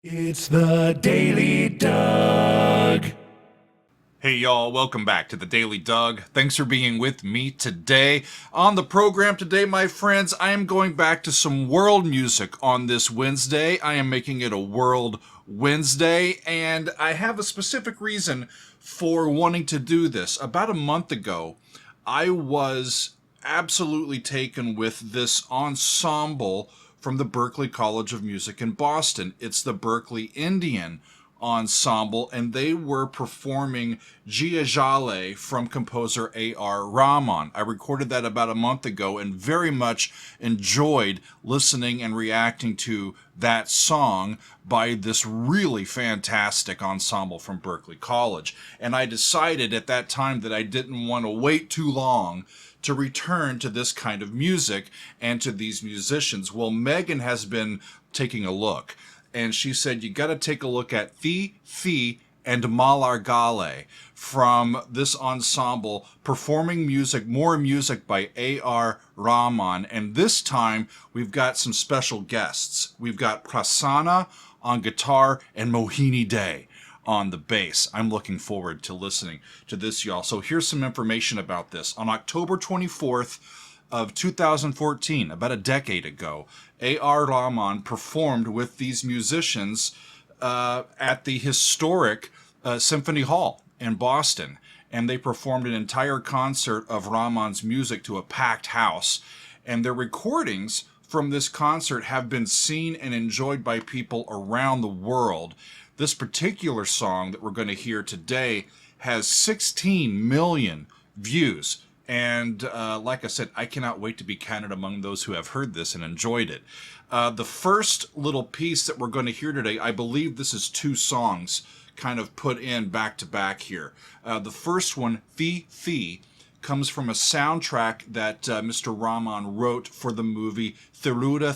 It's the Daily Doug. Hey y'all, welcome back to the Daily Doug. Thanks for being with me today. On the program today, my friends, I am going back to some world music on this Wednesday. I am making it a World Wednesday, and I have a specific reason for wanting to do this. About a month ago, I was absolutely taken with this ensemble from the Berklee College of Music in Boston. It's the Berklee Indian Ensemble, and they were performing Jiya Jale from composer A.R. Rahman. I recorded that about a month ago and very much enjoyed listening and reacting to that song by this really fantastic ensemble from Berklee College. And I decided at that time that I didn't want to wait too long to return to this kind of music and to these musicians. Well, Megan has been taking a look, and she said, you got to take a look at Thee Thee Malargale from this ensemble performing music, more music by A.R. Rahman. And this time we've got some special guests. We've got Prasanna on guitar and Mohini Dey on the bass. I'm looking forward to listening to this, y'all. So here's some information about this. On October 24th of 2014, about a decade ago, A.R. Rahman performed with these musicians at the historic Symphony Hall in Boston. And they performed an entire concert of Rahman's music to a packed house. And their recordings from this concert have been seen and enjoyed by people around the world. This particular song that we're going to hear today has 16 million views. And like I said, I cannot wait to be counted among those who have heard this and enjoyed it. The first little piece that we're going to hear today, I believe this is two songs kind of put in back to back here. The first one, Thee Thee, comes from a soundtrack that Mr. Rahman wrote for the movie Enthralled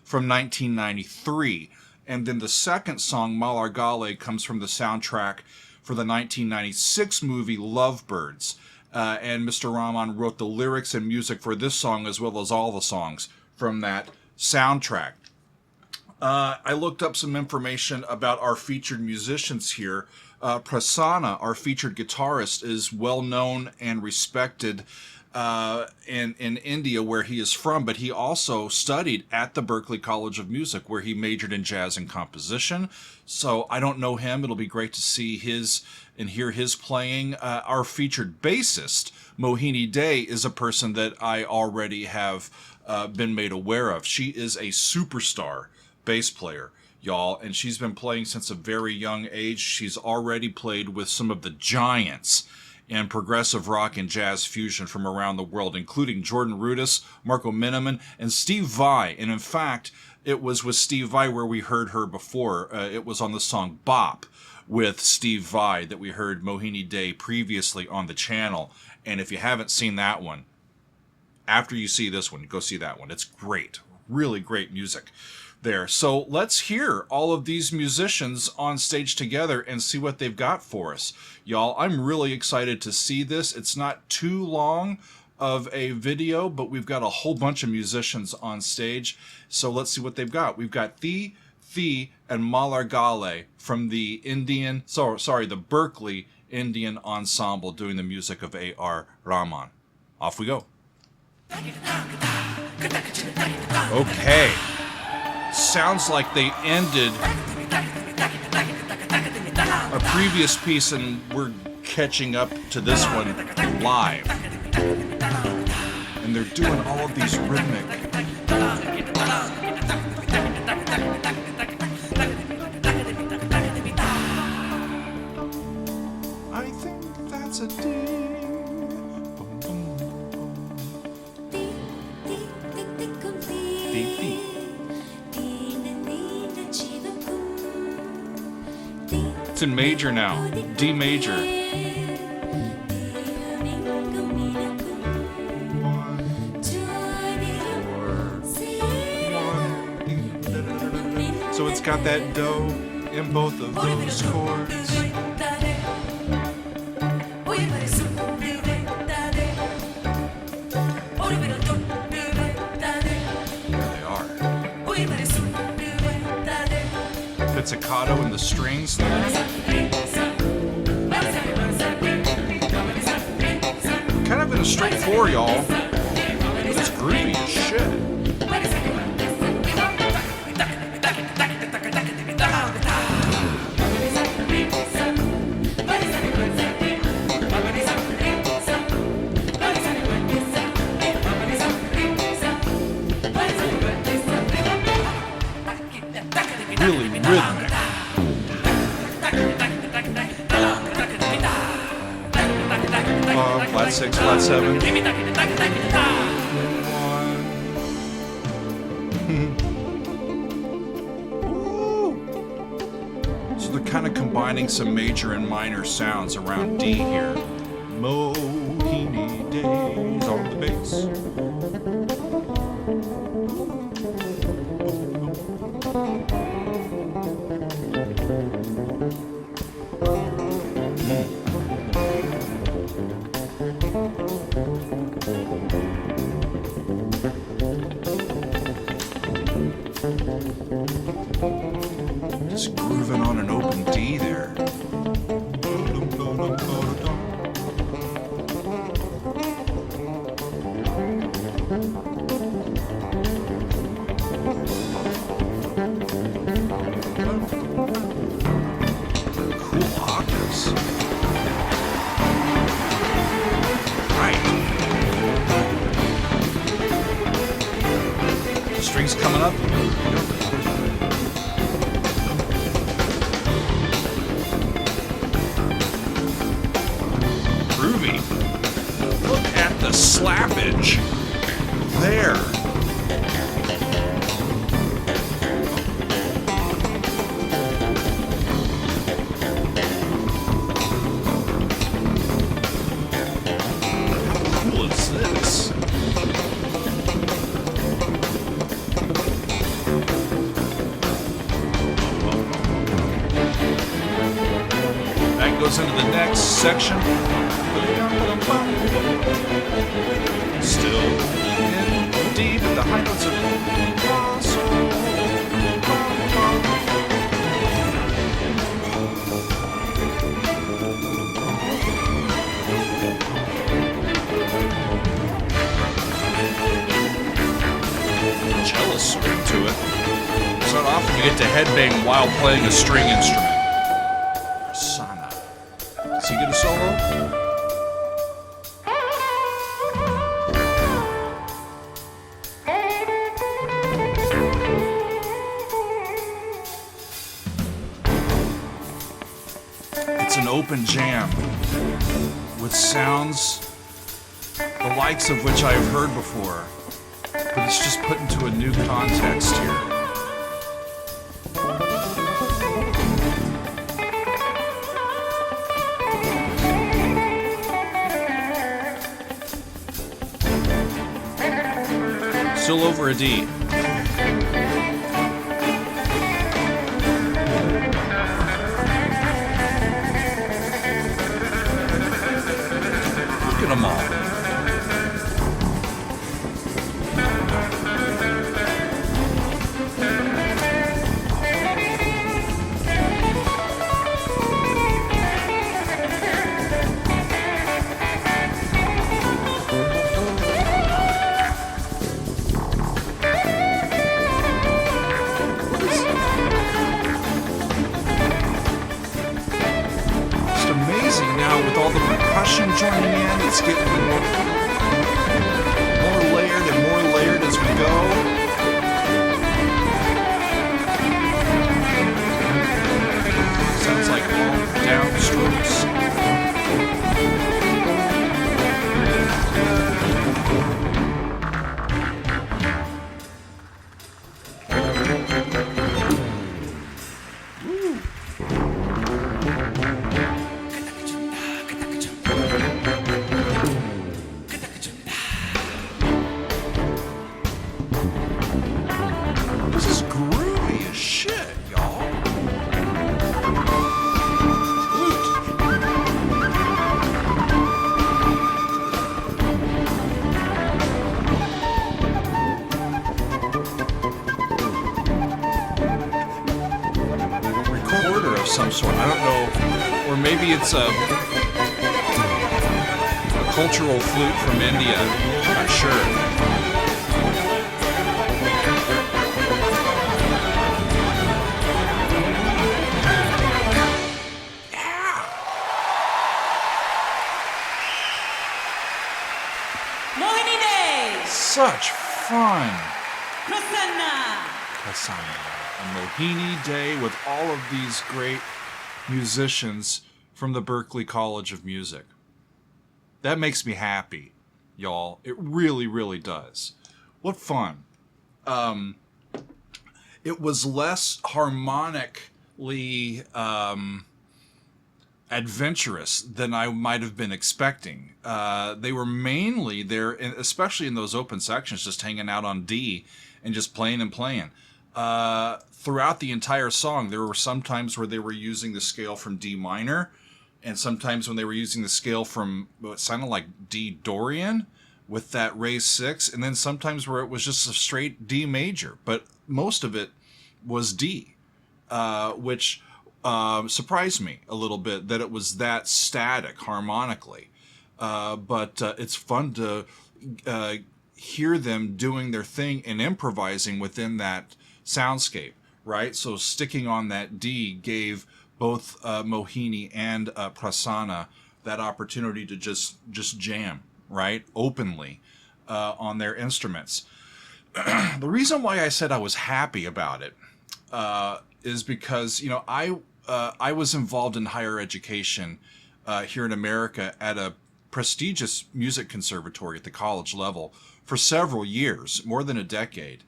from 1993. And then the second song, Malargale, comes from the soundtrack for the 1996 movie Lovebirds. And Mr. Rahman wrote the lyrics and music for this song as well as all the songs from that soundtrack. I looked up some information about our featured musicians here. Prasanna, our featured guitarist, is well known and respected in India, where he is from, but he also studied at the Berklee College of Music, where he majored in jazz and composition. So I don't know him. It'll be great to see his and hear his playing. Our featured bassist, Mohini Dey, is a person that I already have been made aware of. She is a superstar bass player, y'all, and she's been playing since a very young age. She's already played with some of the giants in progressive rock and jazz fusion from around the world, including Jordan Rudess, Marco Minnemann, and Steve Vai. And in fact, it was with Steve Vai where we heard her before. It was on the song Bop with Steve Vai that we heard Mohini Dey previously on the channel. And if you haven't seen that one, after you see this one, go see that one. It's great. Really great music there. So let's hear all of these musicians on stage together and see what they've got for us. Y'all, I'm really excited to see this. It's not too long of a video, but we've got a whole bunch of musicians on stage. So let's see what they've got. We've got Thee Thee Malargale from the the Berklee Indian Ensemble doing the music of A.R. Rahman. Off we go. Okay. Sounds like they ended a previous piece and we're catching up to this one live. And they're doing all of these rhythmic. I think that's a ding. It's in major now, D major. So it's got that do in both of those chords. There they are. pizzicato in the strings there. Kind of in a straight four, y'all. It's groovy as shit. Really rhythmic. Flat 6, flat 7. So they're kind of combining some major and minor sounds around D here. Mohini Dey on the bass. Just grooving on an open D there. Cool octaves. Right. Strings coming up. Groovy. Look at the slappage there. How cool is this? That goes into the next section. Still in D, but the high notes are jealous swing to it. It's not often you get to headbang while playing a string instrument. Prasanna. Does he get a solo? It's an open jam with sounds the likes of which I have heard before, but it's just put into a new context here. Still over a D. Look at them all. Now with all the percussion joining in, it's getting more layered and more layered as we go. Sounds like long down strokes. recorder of some sort. I don't know, or maybe it's a cultural flute from India. I'm not sure. Mohini Dey. Such fun. Prasanna. A Mohini Dey with all of these great musicians from the Berklee College of Music. That makes me happy, y'all. It really, really does. What fun. It was less harmonically adventurous than I might have been expecting. They were mainly there, especially in those open sections, just hanging out on D and just playing and playing. Throughout the entire song, there were some times where they were using the scale from D minor, and sometimes when they were using the scale from what sounded like D Dorian with that raised 6, and then sometimes where it was just a straight D major. But most of it was D, which surprised me a little bit that it was that static harmonically. But it's fun to hear them doing their thing and improvising within that soundscape, right? So sticking on that D gave both Mohini and Prasanna that opportunity to just jam, right, openly on their instruments. The reason why I said I was happy about it is because, you know, I was involved in higher education here in America at a prestigious music conservatory at the college level for several years, more than a decade.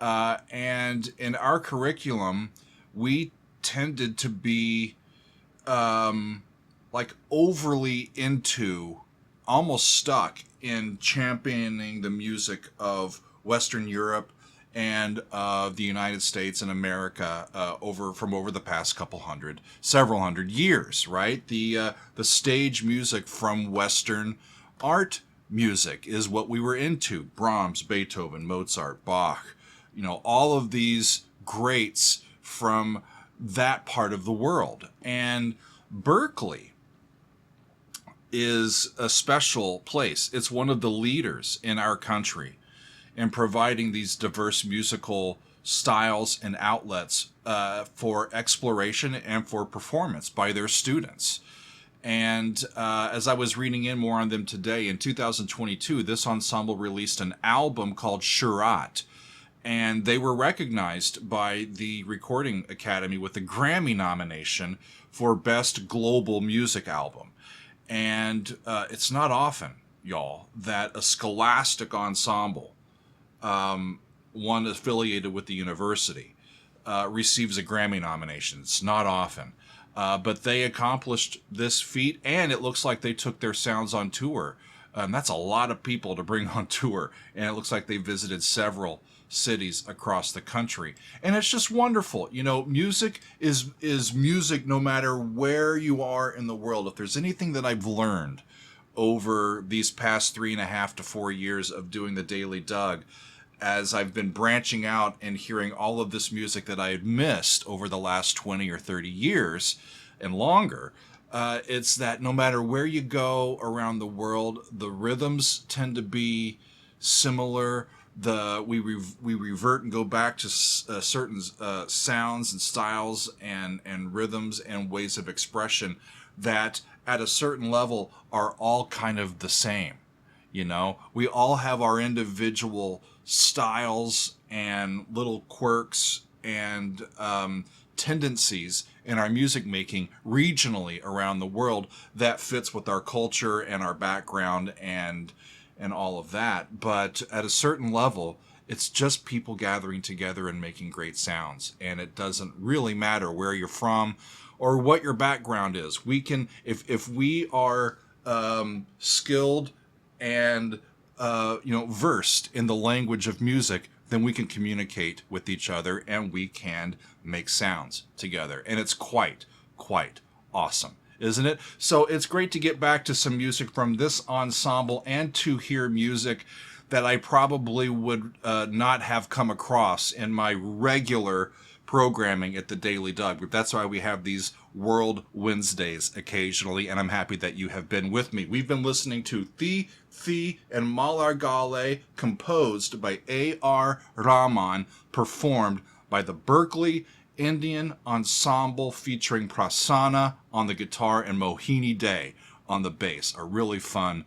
And in our curriculum, we tended to be like overly into, almost stuck in championing the music of Western Europe and the United States and America from over the past several hundred years, right? The stage music from Western art music is what we were into. Brahms, Beethoven, Mozart, Bach, you know, all of these greats from that part of the world. And Berklee is a special place. It's one of the leaders in our country in providing these diverse musical styles and outlets for exploration and for performance by their students. And as I was reading in more on them today, in 2022, this ensemble released an album called Shurat, and they were recognized by the Recording Academy with a Grammy nomination for Best Global Music Album. And it's not often, y'all, that a scholastic ensemble, one affiliated with the university, receives a Grammy nomination. It's not often. But they accomplished this feat, and it looks like they took their sounds on tour. That's a lot of people to bring on tour, and it looks like they visited several cities across the country. And it's just wonderful. You know, music is music no matter where you are in the world. If there's anything that I've learned over these past 3.5 to 4 years of doing the Daily Doug, as I've been branching out and hearing all of this music that I had missed over the last 20 or 30 years and longer, it's that no matter where you go around the world, the rhythms tend to be similar. We revert and go back to certain sounds and styles and rhythms and ways of expression that at a certain level are all kind of the same. You know, we all have our individual styles and little quirks and tendencies in our music making regionally around the world that fits with our culture and our background and all of that. But at a certain level, it's just people gathering together and making great sounds. And it doesn't really matter where you're from or what your background is. We can, if we are skilled and versed in the language of music, then we can communicate with each other and we can make sounds together. And it's quite awesome, isn't it? So it's great to get back to some music from this ensemble and to hear music that I probably would not have come across in my regular programming at the Daily Doug. That's why we have these World Wednesdays occasionally, and I'm happy that you have been with me. We've been listening to Thee Thee Malargale, composed by A.R. Rahman, performed by the Berklee Indian Ensemble featuring Prasanna on the guitar and Mohini Dey on the bass. A really fun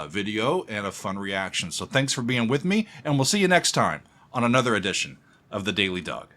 video and a fun reaction. So thanks for being with me, and we'll see you next time on another edition of the Daily Doug.